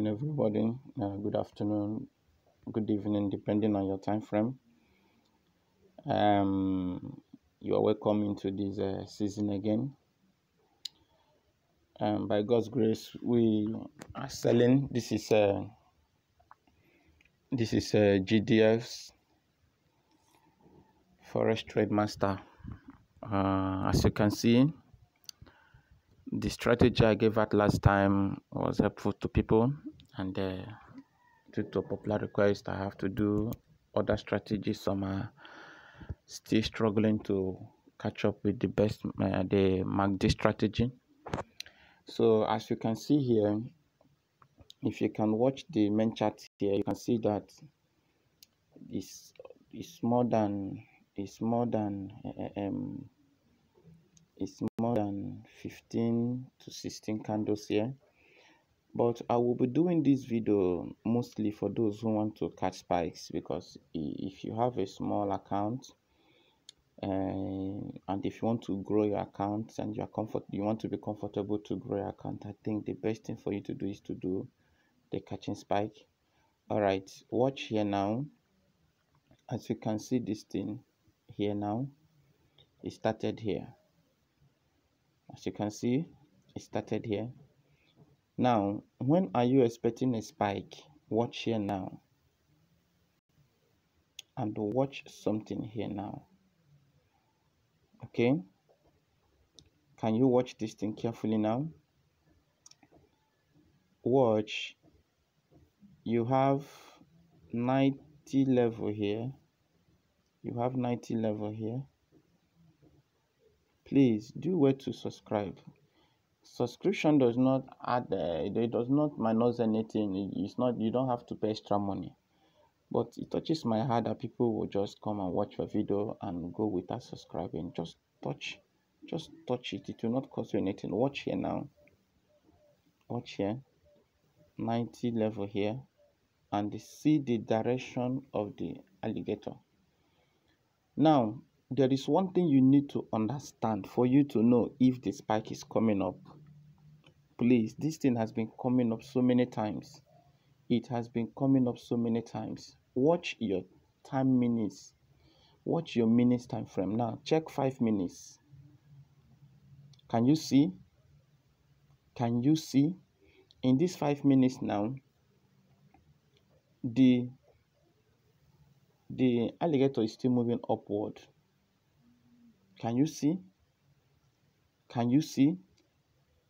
morning, everybody. Good afternoon, good evening, depending on your time frame. You are welcome into this season again. By God's grace, we are selling. This is GDF's Forex Trade Master. As you can see, the strategy I gave out last time was helpful to people, and due to popular request, I have to do other strategies. Some are still struggling to catch up with the best, the MACD strategy. So as you can see here, if you can watch the main chart here, you can see that it's more than 15 to 16 candles here. But I will be doing this video mostly for those who want to catch spikes, because if you have a small account and if you want to grow your account and you want to be comfortable to grow your account, I think the best thing for you to do is to do the catching spike. All right, watch here now. As you can see, this thing here now, it started here. As you can see, it started here. Now, when are you expecting a spike? Watch here now, and watch something here now. Okay, can you watch this thing carefully now? Watch. You have 90 level here. You have 90 level here. Please do well to subscribe. Subscription does not add, it does not minus anything. It's not, you don't have to pay extra money. But it touches my heart that people will just come and watch your video and go without subscribing. Just touch it. It will not cost you anything. Watch here now. Watch here. 90 level here. And see the direction of the alligator. Now, there is one thing you need to understand for you to know if the spike is coming up. Please, this thing has been coming up so many times. It has been coming up so many times. Watch your time minutes. Watch your minutes time frame. Now, check 5 minutes. Can you see? Can you see? In these 5 minutes now, the alligator is still moving upward. Can you see? Can you see?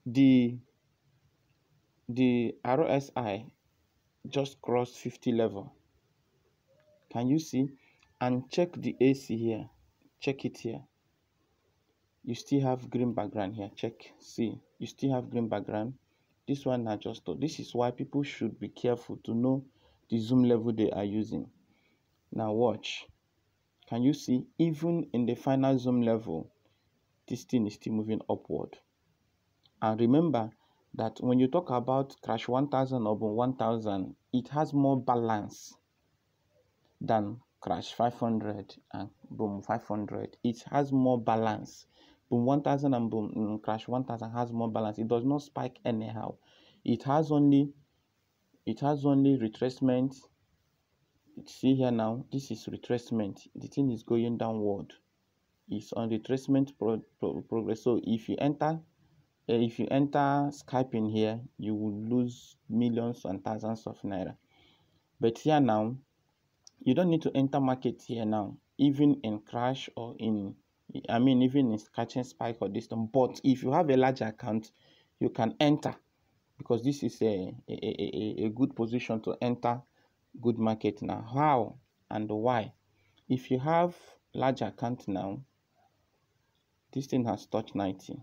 The RSI just crossed 50 level. Can you see? And check the AC here. Check it here. You still have green background here. Check. See, you still have green background. This one are just, this is why people should be careful to know the zoom level they are using. Now watch. Can you see? Even in the final zoom level, this thing is still moving upward. And remember that when you talk about crash 1000 or boom 1000, it has more balance than crash 500 and boom 500. It has more balance. Boom 1000 and boom crash 1000 has more balance. It does not spike anyhow. It has only retracement. See here now, this is retracement. The thing is going downward. It's on retracement progress. So if you enter Skyping here, you will lose millions and thousands of naira. But here now, you don't need to enter market here now, even in crash or even in catching spike or this one. But if you have a large account, you can enter, because this is a good position to enter good market now. How and why? If you have large account now, this thing has touched 90.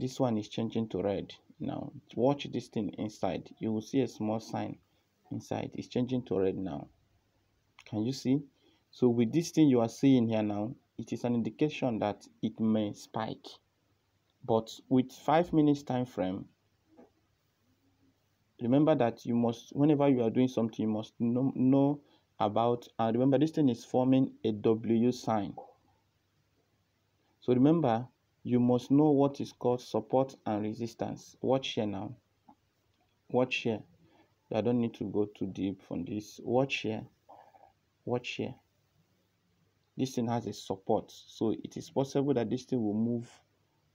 This one is changing to red now. Watch this thing inside. You will see a small sign inside. It's changing to red now. Can you see? So with this thing you are seeing here now, it is an indication that it may spike. But with 5 minutes time frame, remember that you must, whenever you are doing something, you must know about, and remember this thing is forming a W sign. So remember, you must know what is called support and resistance. Watch here now. Watch here. I don't need to go too deep on this. Watch here. Watch here. This thing has a support, so it is possible that this thing will move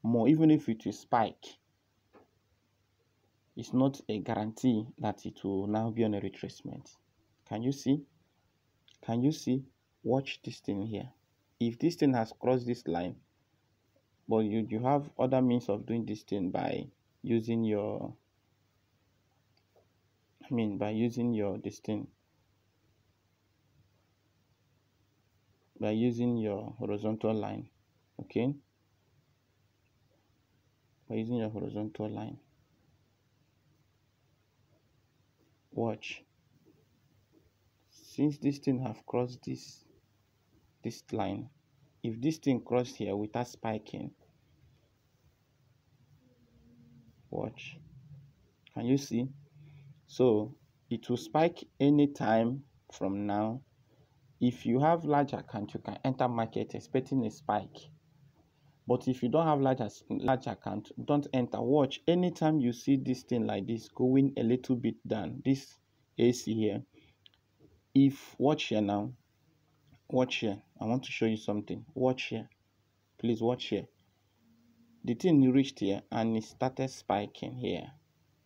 more, even if it will spike. It's not a guarantee that it will now be on a retracement. Can you see? Can you see? Watch this thing here. If this thing has crossed this line, but you have other means of doing this thing by using your, by using your this thing, by using your horizontal line, okay? By using your horizontal line. Watch. Since this thing have crossed this line, if this thing crossed here without spiking, watch. Can you see? So it will spike anytime from now. If you have large account, you can enter market expecting a spike. But if you don't have large account, don't enter. Watch. Anytime you see this thing like this going a little bit down, this AC here, watch here now. Watch here. I want to show you something. Watch here. Please watch here. The thing reached here and it started spiking here.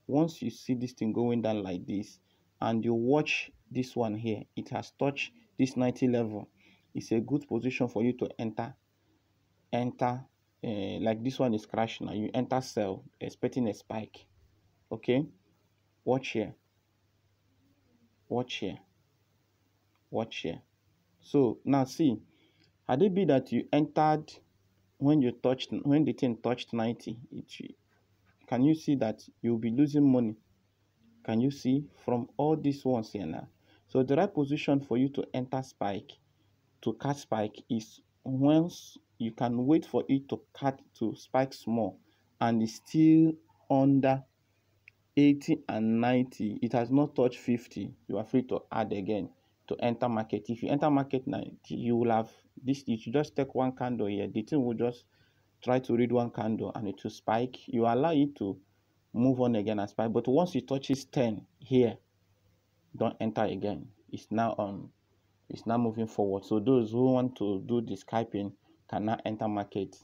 Once you see this thing going down like this and you watch this one here, it has touched this 90 level. It's a good position for you to enter. Like this one is crashing now, you enter sell expecting a spike. Okay, watch here. Watch here. Watch here. So now see, had it be that you entered when the thing touched 90, can you see that you'll be losing money? Can you see from all these ones here now? So the right position for you to enter spike, to catch spike, is once you can wait for it to spike small and it's still under 80 and 90. It has not touched 50. You are free to add again to enter market. If you enter market 90, you will have this. You should just take one candle here. The thing will just try to read one candle and it will spike. You allow it to move on again and spike. But once it touches 10 here, don't enter again. It's now on. It's now moving forward. So those who want to do the scalping can now enter market.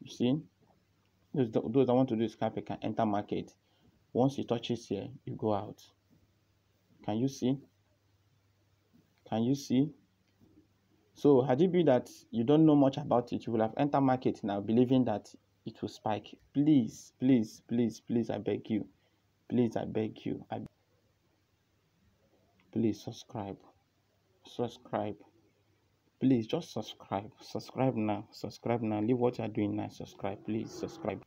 You see, those that want to do scalping can enter market. Once it touches here, you go out. Can you see? Can you see? So had it be that you don't know much about it, you will have entered market now believing that it will spike. Please, please, please, please, I beg you. Please, I beg you. Please subscribe. Subscribe. Please just subscribe. Subscribe now. Subscribe now. Leave what you are doing now. Subscribe. Please subscribe.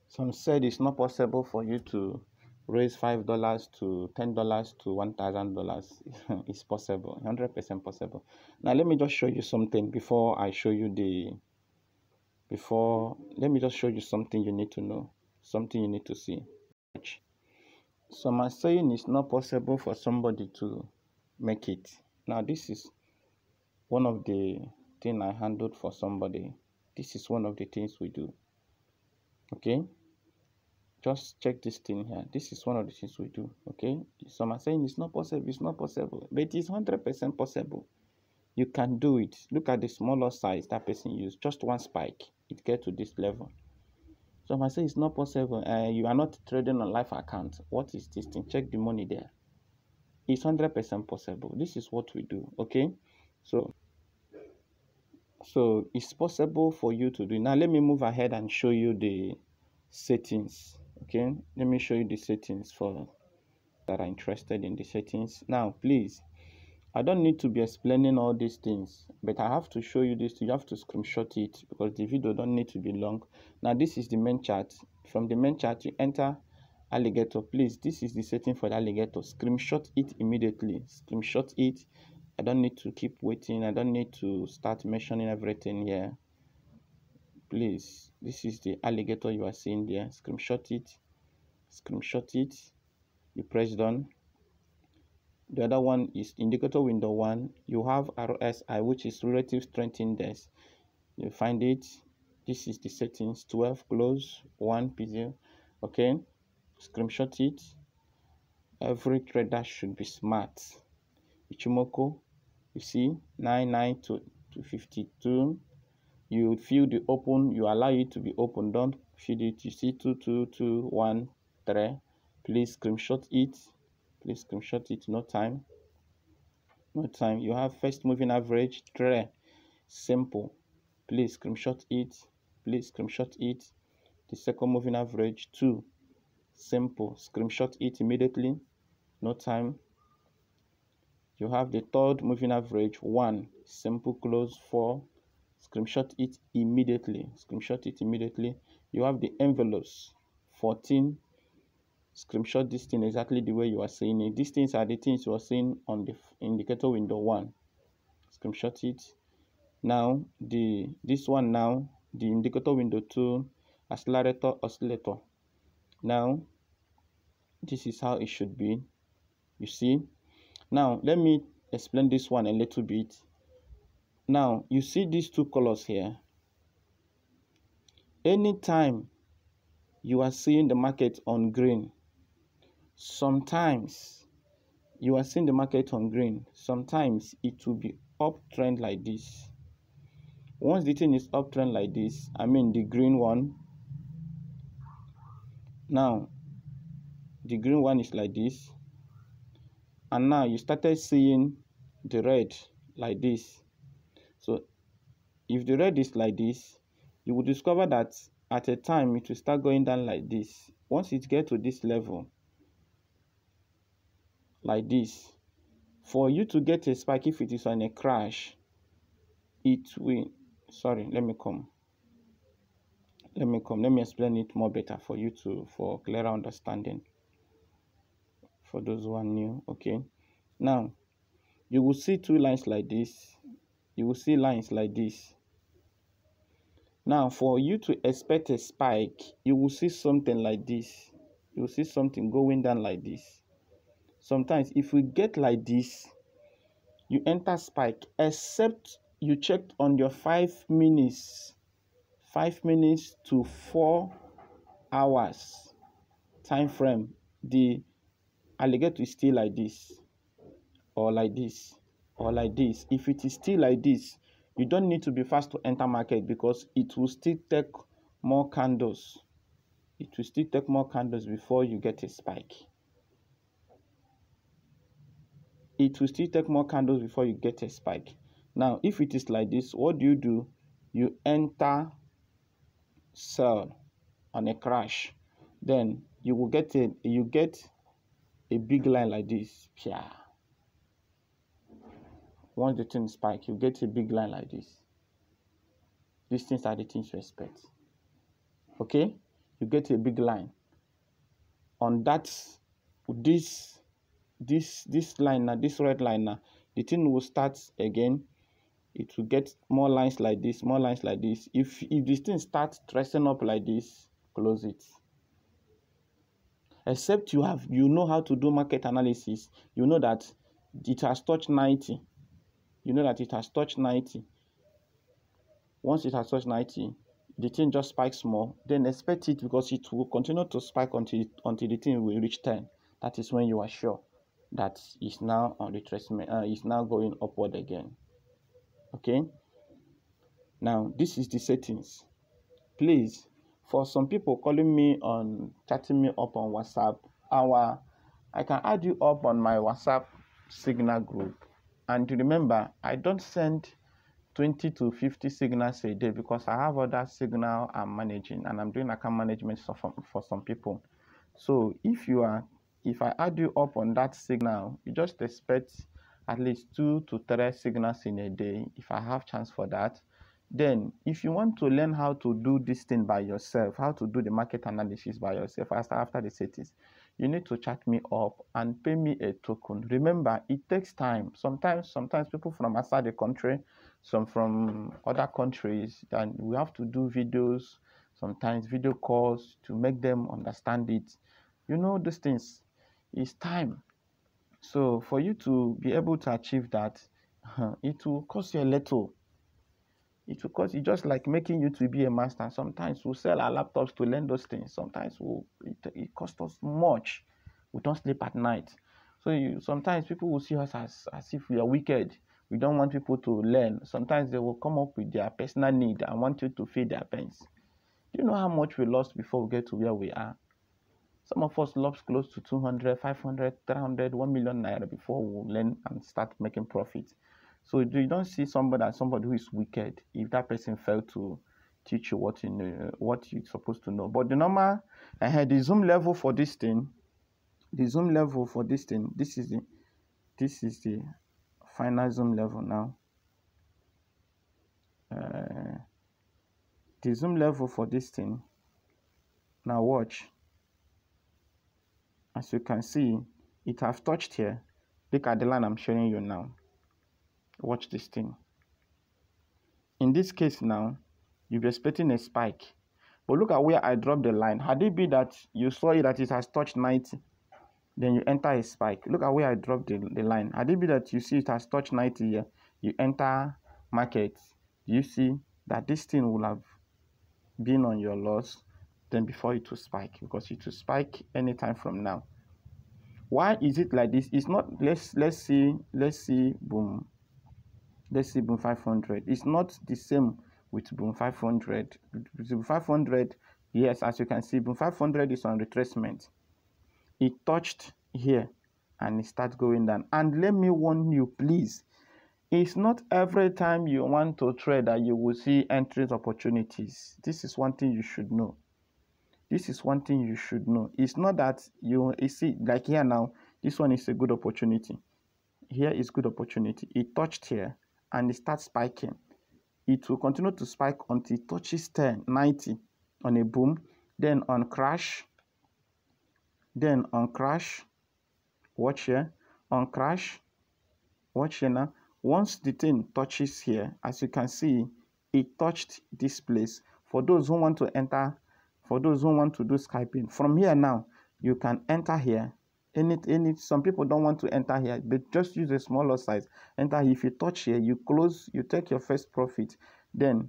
Some said it's not possible for you to raise $5 to $10 to $1,000. It's possible, 100% possible. Now let me just show you something before I show you let me just show you something you need to know, something you need to see. Some are saying it's not possible for somebody to make it. Now this is one of the things I handled for somebody. This is one of the things we do. Okay, just check this thing here. This is one of the things we do. Okay, some are saying it's not possible, but it is 100% possible. You can do it. Look at the smaller size that person used, just one spike, it gets to this level. Some are saying it's not possible. You are not trading on live account. What is this thing? Check the money there. It's 100% possible. This is what we do. Okay, so it's possible for you to do. Now let me move ahead and show you the settings. Okay, let me show you the settings for that are interested in the settings. Now please, I don't need to be explaining all these things, but I have to show you this. You have to screenshot it because the video don't need to be long. Now this is the main chart. From the main chart you enter alligator. Please, this is the setting for the alligator. Screenshot it immediately. Screenshot it. I don't need to keep waiting. I don't need to start mentioning everything here. Please, this is the alligator you are seeing there. Screenshot it. Screenshot it. You press done. The other one is indicator window 1. You have RSI, which is relative strength index. You find it. This is the settings. 12 close, 1 PZ. Okay, screenshot it. Every trader should be smart. Ichimoku, you see 99 to 52. You fill the open, you allow it to be open, don't feed it. You see 22213. Please screenshot it. Please screenshot it. No time. No time. You have first moving average 3. Simple. Please screenshot it. Please screenshot it. The second moving average 2. Simple. Screenshot it immediately. No time. You have the third moving average 1. Simple close 4. Screenshot it immediately. Screenshot it immediately. You have the envelopes 14. Screenshot this thing exactly the way you are saying it. These things are the things you are seeing on the indicator window 1. Screenshot it. Now this one now, the indicator window 2, accelerator, oscillator. Now this is how it should be. You see. Now let me explain this one a little bit. Now you see these two colors here. Anytime you are seeing the market on green, sometimes you are seeing the market on green, sometimes it will be uptrend like this. Once the thing is uptrend like this, I mean the green one, now the green one is like this, and now you started seeing the red like this. So if the red is like this, you will discover that at a time it will start going down like this. Once it gets to this level like this, for you to get a spike, if it is on a crash, it will, sorry, let me explain it more better for you for clearer understanding, for those who are new. Okay, now you will see two lines like this, you will see lines like this. Now for you to expect a spike, you will see something like this, you will see something going down like this. Sometimes if we get like this, you enter spike, except you checked on your 5 minutes to 4 hours time frame, the alligator is still like this, or like this, or like this. If it is still like this, you don't need to be fast to enter market, because it will still take more candles. It will still take more candles before you get a spike. It will still take more candles before you get a spike. Now, if it is like this, what do? You enter sell on a crash. Then you will get a big line like this. Yeah. Once the thing spike, you get a big line like this. These things are the things you expect. Okay? You get a big line. On that, this line now, this red line now, the thing will start again. It will get more lines like this, more lines like this. If this thing starts dressing up like this, close it. Except you know how to do market analysis, you know that it has touched 90. You know that it has touched 90. Once it has touched 90, the thing just spikes more. Then expect it, because it will continue to spike until the thing will reach 10. That is when you are sure that it's now on retracement. It's now going upward again. Okay. Now this is the settings. Please, for some people calling me on, chatting me up on WhatsApp, I can add you up on my WhatsApp signal group. And remember, I don't send 20 to 50 signals a day, because I have other signal I'm managing, and I'm doing account management for some people. So if I add you up on that signal, you just expect at least 2 to 3 signals in a day, if I have chance for that. Then if you want to learn how to do this thing by yourself, how to do the market analysis by yourself after the settings, you need to chat me up and pay me a token. Remember, it takes time. Sometimes people from outside the country, some from other countries, and we have to do videos, sometimes video calls, to make them understand it. You know, these things, it's time. So for you to be able to achieve that, it will cost you a little. It will cost you, just like making you to be a master. Sometimes we'll sell our laptops to learn those things. Sometimes it costs us much. We don't sleep at night. So sometimes people will see us as if we are wicked. We don't want people to learn. Sometimes they will come up with their personal need and want you to feed their pains. Do you know how much we lost before we get to where we are? Some of us lost close to 200, 500, 300, 1 million naira before we learn and start making profit. So you don't see somebody as somebody who is wicked if that person failed to teach you what you know, what you're supposed to know. But the normal, I had the zoom level for this thing. The zoom level for this thing. This is the final zoom level now. The zoom level for this thing. Now watch. As you can see, it has touched here. Look at the line I'm showing you now. Watch this thing. In this case now, you'll be expecting a spike. But look at where I dropped the line. Had it been that you saw it that it has touched 90, then you enter a spike. Look at where I dropped the line. Had it been that you see it has touched 90 here, you enter market. You see that this thing will have been on your loss then before it will spike, because it will spike anytime from now. Why is it like this? It's not, let's see boom. Let's see boom 500. It's not the same with boom 500. Boom 500, yes, as you can see, boom 500 is on retracement. It touched here and it starts going down. And let me warn you, please, it's not every time you want to trade that you will see entry opportunities. This is one thing you should know. This is one thing you should know. It's not that you see, like here now, this one is a good opportunity. Here is good opportunity. It touched here and it starts spiking. It will continue to spike until it touches 90 on a boom, then on crash, watch here, on crash, watch here now. Once the thing touches here, as you can see, it touched this place. For those who want to enter, for those who want to do scalping, from here now, you can enter here. Some people don't want to enter here, but just use a smaller size. Enter here. If you touch here, you close, you take your first profit. Then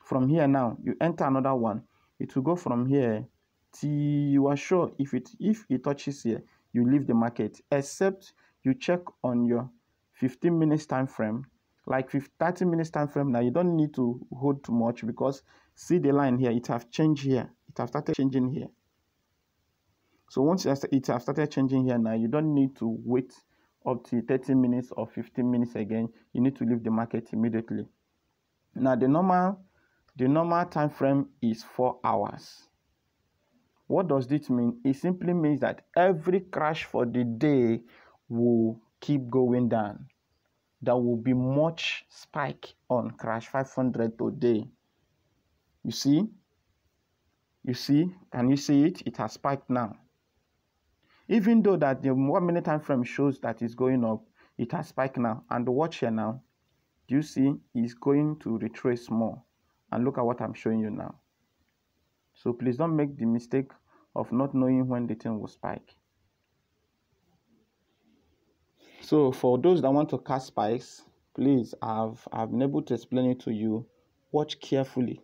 from here now, you enter another one. It will go from here till you are sure if it touches here, you leave the market, except you check on your 15 minutes time frame. Like 30 minutes time frame now, you don't need to hold too much, because see the line here, it has changed here. It has started changing here. So once it has started changing here now, you don't need to wait up to 30 minutes or 15 minutes again. You need to leave the market immediately. Now the normal time frame is 4 hours. What does this mean? It simply means that every crash for the day will keep going down. There will be much spike on crash 500 today. You see? You see? Can you see it? It has spiked now. Even though that the 1 minute time frame shows that it's going up, it has spiked now. And watch here now. Do you see? It's going to retrace more. And look at what I'm showing you now. So please don't make the mistake of not knowing when the thing will spike. So for those that want to catch spikes, please, I've been able to explain it to you. Watch carefully.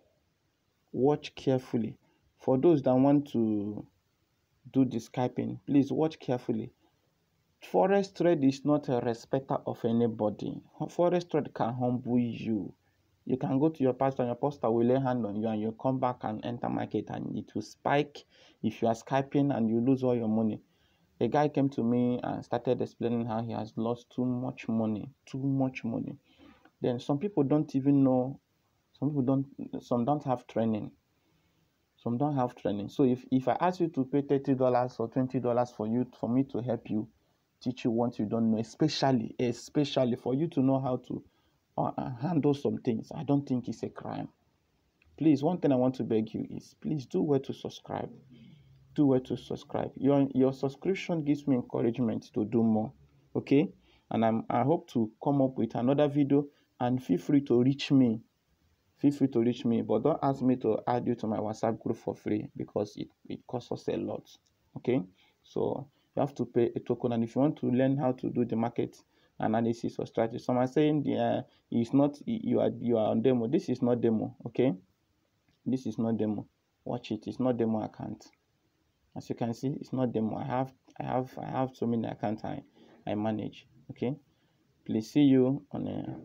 Watch carefully. For those that want to do the scalping, please watch carefully. Forex trade is not a respecter of anybody. Forex trade can humble you. You can go to your pastor and your pastor will lay hand on you, and you come back and enter market and it will spike if you are scalping and you lose all your money. A guy came to me and started explaining how he has lost too much money. Then some people don't even know, some don't have training. Some don't have training. So if I ask you to pay $30 or $20 for me to help you, teach you what you don't know, especially for you to know how to handle some things, I don't think it's a crime. Please, one thing I want to beg you is, please do well to subscribe. Do well to subscribe. Your subscription gives me encouragement to do more. Okay? And I hope to come up with another video, and feel free to reach me. But don't ask me to add you to my WhatsApp group for free, because it costs us a lot. Okay? So you have to pay a token, and if you want to learn how to do the market analysis or strategy, some are saying it's not, you are on demo. This is not demo. Okay? This is not demo. Watch it. It's not demo account. As you can see, it's not demo. I have I have so many accounts I manage. Okay, please see you on